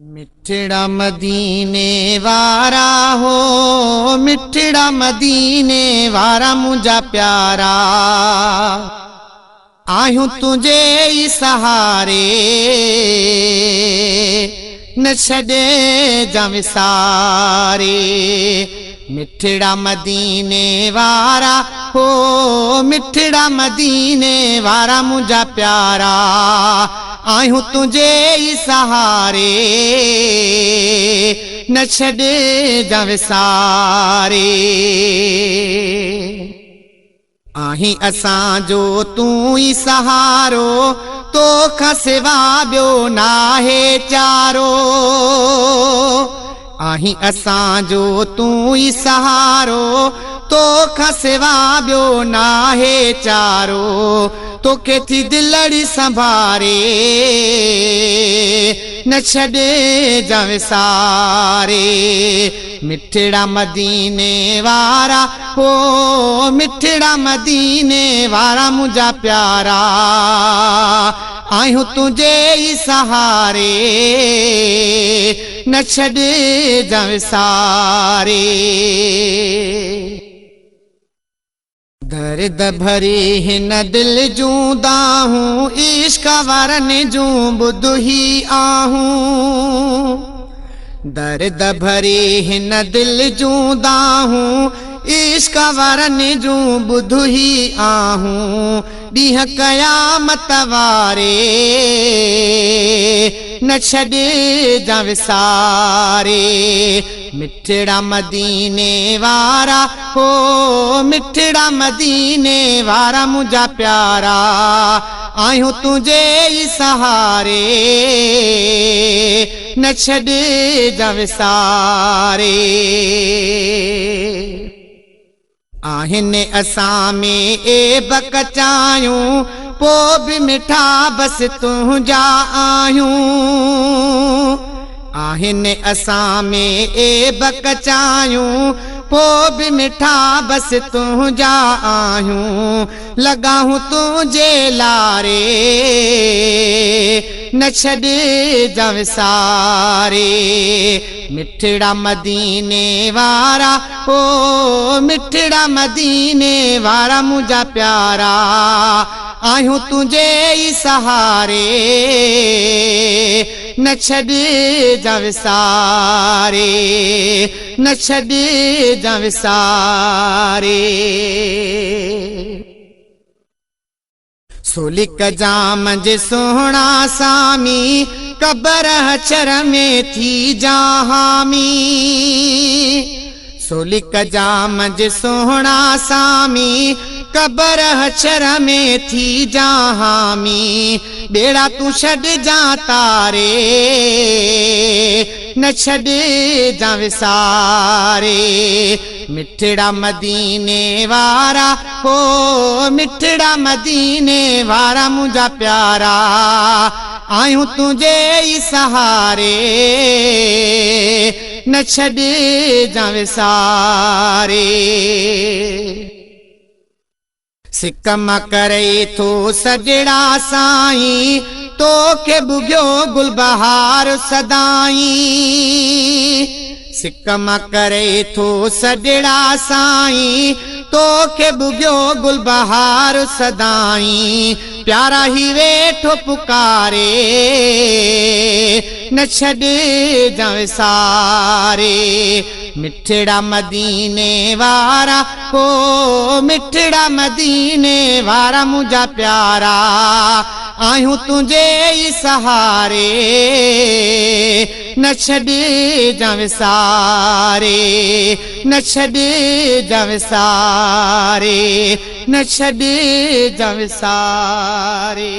मिठड़ा मदीने वारा हो, मिठड़ा मदीने वारा मुझा प्यारा, आयूं तुझे ही सहारे, न छड़े जावे सारे। मिठड़ा मदीने वारा हो, मिठड़ा मदीने वारा मुझा प्यारा, आयूं तुझे ही सहारे, न छड़े जावे सारे। आहीं असां जो तू ही सहारो, तो खां सिवा ॿियो नाहे चारो। आहीं असां जो तू ही सहारो, तो खां सिवा ॿियो नाहे चारो। तोखे थी दिलड़ी संभारे, न छड़े जावे सारे। मिठड़ा मदीने वारा हो, मिठड़ा मदीने वारा मुझा प्यारा, आयूं तुझे ही सहारे, न छड़े जावे सारे। दर्द भरी हिन दिल जूं दाहूं, इश्क वारनि जूं ॿुध ही आहूं। दर्द भरी हिन दिल जूं दाहूं, इश्क वारनि जूं ॿुध ही आहूं। ॾींहं क़यामत वारे, न छड़े जावे सारे। मिठड़ा मदीने वारा हो, मिठड़ा मदीने वारा मुझा प्यारा, आयूं तुझे ही सहारे, न छड़े जावे सारे। आहिनि असां में ए बकचायूं, पो भी मिठा बस तुझा आयूं। आहिनि असां में ए बकचायूं, पो भी मिठा बस तुझा आयूं। लगाहूं तुझे लारे, न छड़े जावे सारे। मिठड़ा मदीने वारा हो, मिठड़ा मदीने वारा मुझा प्यारा, आयूं तुझे ही सहारे, न छड़े जावे सारे, न छड़े जावे सारे। सोलिक जाम जे सोहणा सामी, कबर हचर में थी जहामी। सोलिक जाम जे सोहणा सामी, कबर हचर में थी जहामी। बेड़ा तू छड़ जा तारे, न छड़े जावे सारे। मिठड़ा मदीने वारा हो, मिठड़ा मदीने वारा मुझा प्यारा, आयूं तुझे ही सहारे, न छड़े जावे सारे। सिकम करे थो सजड़ा साईं, तोखे बुग्यो गुलबहार सदाई। सिकम करे थो सजड़ा साईं, तोखे बुग्यो गुलबहार सदाई। प्यारा ही वेठो पुकारे, न छड़े जावे सारे। मिठड़ा मदीने वारा हो, मिठड़ा मदीने वारा मुझा प्यारा, आयूं तुझे ही सहारे, न छड़े जावे सारे, न छड़े जावे सारे, न छड़े जावे सारे।